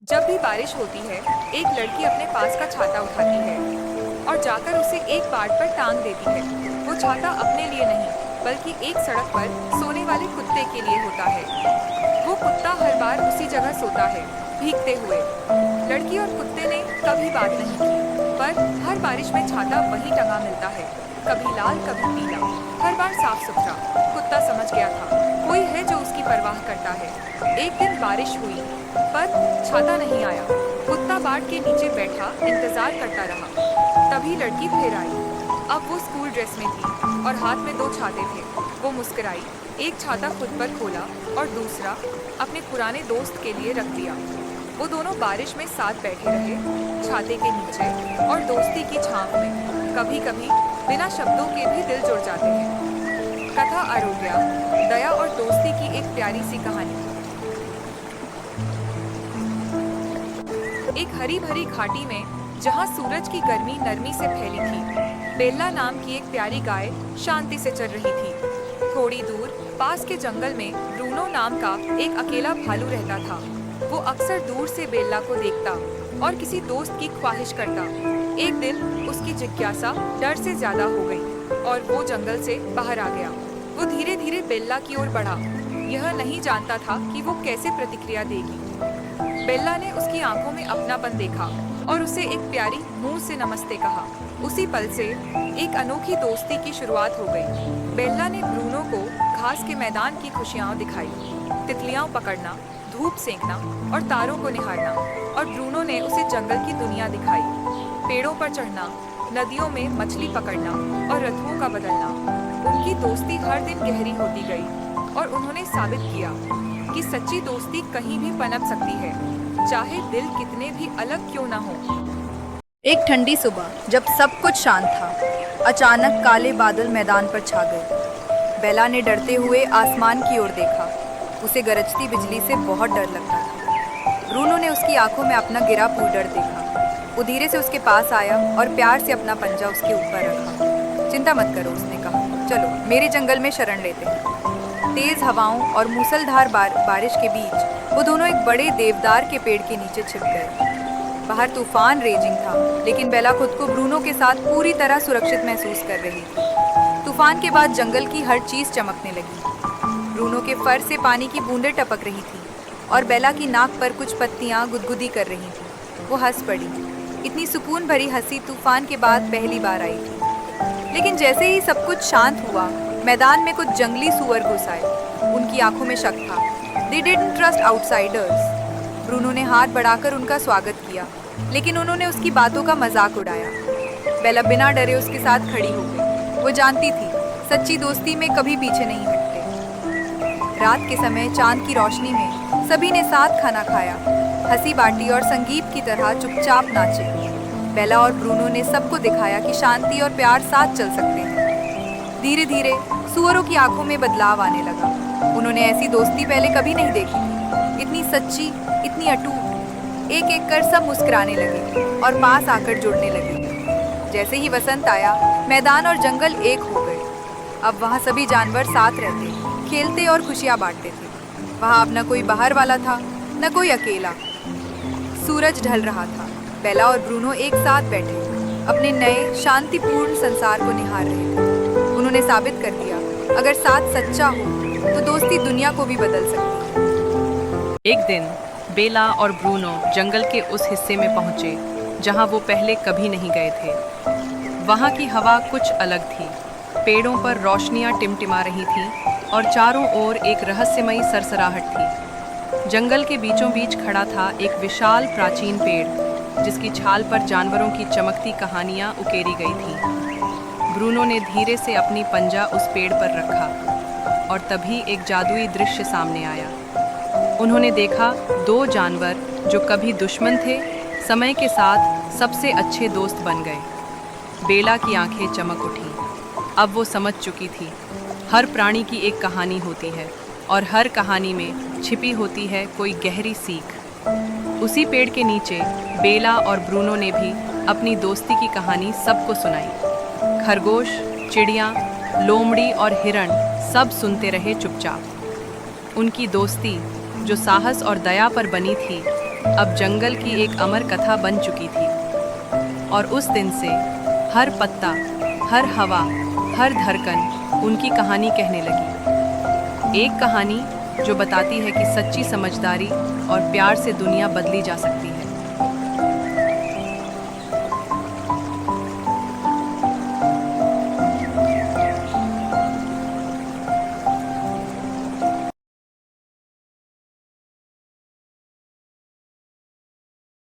जब भी बारिश होती है, एक लड़की अपने पास का छाता उठाती है और जाकर उसे एक बाड़ पर टांग देती है। वो छाता अपने लिए नहीं, बल्कि एक सड़क पर सोने वाले कुत्ते के लिए होता है। वो कुत्ता हर बार उसी जगह सोता है, भीगते हुए। लड़की और कुत्ते ने कभी बात नहीं की, पर हर बारिश में छाता वहीं टंगा मिलता है, कभी लाल कभी पीला, हर बार साफ सुथरा। कुत्ता समझ गया था, कोई है जो उसकी परवाह करता है। एक दिन बारिश हुई, पर छाता नहीं आया। कुत्ता बाड़ के नीचे बैठा इंतजार करता रहा। तभी लड़की फिर आई। अब वो स्कूल ड्रेस में थी और हाथ में दो छाते थे। वो मुस्कुराई, एक छाता खुद पर खोला और दूसरा अपने पुराने दोस्त के लिए रख दिया। वो दोनों बारिश में साथ बैठे रहे, छाते के नीचे और दोस्ती की छांव में। कभी कभी बिना शब्दों के भी दिल जुड़ जाते हैं। कथा आरोग्या, दया और दोस्ती की एक प्यारी सी कहानी। एक हरी भरी घाटी में, जहां सूरज की गर्मी नरमी से फैली थी, बेला नाम की एक प्यारी गाय शांति से चल रही थी। थोड़ी दूर पास के जंगल में ब्रूनो नाम का एक अकेला भालू रहता था। वो अक्सर दूर से बेला को देखता और किसी दोस्त की ख्वाहिश करता। एक दिन उसकी जिज्ञासा डर से ज्यादा हो गई और वो जंगल से बाहर आ गया। वो धीरे धीरे बेला की ओर बढ़ा, यह नहीं जानता था कि वो कैसे प्रतिक्रिया देगी। बेला ने उसकी आंखों में अपनापन देखा और उसे एक प्यारी मुंह से नमस्ते कहा। उसी पल से एक अनोखी दोस्ती की शुरुआत हो गई। बेला ने ब्रूनो को घास के मैदान की खुशियां दिखाई, तितलियां पकड़ना, धूप सेंकना और तारों को निहारना। और ब्रूनो ने उसे जंगल की दुनिया दिखाई, पेड़ों पर चढ़ना, नदियों में मछली पकड़ना और रथों का बदलना। उनकी दोस्ती हर दिन गहरी होती गई और उन्होंने साबित किया कि सच्ची दोस्ती कहीं भी पनप सकती है, चाहे दिल कितने भी अलग क्यों ना हो। एक ठंडी सुबह जब सब कुछ शांत था, अचानक काले बादल मैदान पर छा गए। बेला ने डरते हुए आसमान की ओर देखा। उसे गरजती बिजली से बहुत डर लगता था। ब्रूनो ने उसकी आंखों में अपना गिरा पूडर देखा। वो धीरे से उसके पास आया और प्यार से अपना पंजा उसके ऊपर रखा। चिंता मत करो, उसने कहा, चलो मेरे जंगल में शरण लेते हैं। तेज हवाओं और मूसलधार बारिश के बीच वो दोनों एक बड़े देवदार के पेड़ के नीचे छिप गए। बाहर तूफान रेजिंग था, लेकिन बेला खुद को ब्रूनो के साथ पूरी तरह सुरक्षित महसूस कर रही थी। तूफान के बाद जंगल की हर चीज चमकने लगी। ब्रूनो के फर से पानी की बूंदें टपक रही थी और बेला की नाक पर कुछ पत्तियां गुदगुदी कर रही थी। वो हंस पड़ी। इतनी सुकून भरी हंसी तूफान के बाद पहली बार आई थी। लेकिन जैसे ही सब कुछ शांत हुआ, मैदान में कुछ जंगली सुअर घुस आए। उनकी आंखों में शक था। They didn't trust outsiders। Bruno ने हाथ बढ़ाकर उनका स्वागत किया, लेकिन उन्होंने उसकी बातों का मजाक उड़ाया। बेला बिना डरे उसके साथ खड़ी हो गई। वो जानती थी, सच्ची दोस्ती में कभी पीछे नहीं हटते। रात के समय चांद की रोशनी में सभी ने साथ खाना खाया, हंसी बांटी और संगीत की तरह चुपचाप नाचे। बेला और ब्रूनो ने सबको दिखाया कि शांति और प्यार साथ चल सकते हैं। धीरे धीरे सुअरों की आंखों में बदलाव आने लगा। उन्होंने ऐसी दोस्ती पहले कभी नहीं देखी थी, इतनी सच्ची, इतनी अटूट। एक एक कर सब मुस्कुराने लगे और पास आकर जुड़ने लगे। जैसे ही वसंत आया, मैदान और जंगल एक हो गए। अब वहाँ सभी जानवर साथ रहते, खेलते और खुशियाँ बांटते थे। वहाँ अब न कोई बाहर वाला था, न कोई अकेला। सूरज ढल रहा था। बेला और ब्रूनो एक साथ बैठे अपने नए शांतिपूर्ण संसार को निहार रहे थे। उन्होंने साबित कर दिया, अगर साथ सच्चा हो तो दोस्ती दुनिया को भी बदल सकती है। एक दिन बेला और ब्रूनो जंगल के उस हिस्से में पहुंचे जहां वो पहले कभी नहीं गए थे। वहां की हवा कुछ अलग थी। पेड़ों पर रोशनियां टिमटिमा रही थीं और चारों ओर एक रहस्यमयी सरसराहट थी। जंगल के बीचों बीच खड़ा था एक विशाल प्राचीन पेड़, जिसकी छाल पर जानवरों की चमकती कहानियां उकेरी गई थीं। ब्रूनो ने धीरे से अपनी पंजा उस पेड़ पर रखा और तभी एक जादुई दृश्य सामने आया। उन्होंने देखा, दो जानवर जो कभी दुश्मन थे, समय के साथ सबसे अच्छे दोस्त बन गए। बेला की आंखें चमक उठी। अब वो समझ चुकी थी, हर प्राणी की एक कहानी होती है और हर कहानी में छिपी होती है कोई गहरी सीख। उसी पेड़ के नीचे बेला और ब्रूनो ने भी अपनी दोस्ती की कहानी सबको सुनाई। खरगोश, चिड़ियाँ, लोमड़ी और हिरण सब सुनते रहे चुपचाप। उनकी दोस्ती, जो साहस और दया पर बनी थी, अब जंगल की एक अमर कथा बन चुकी थी। और उस दिन से हर पत्ता, हर हवा, हर धड़कन उनकी कहानी कहने लगी। एक कहानी जो बताती है कि सच्ची समझदारी और प्यार से दुनिया बदली जा सकती है।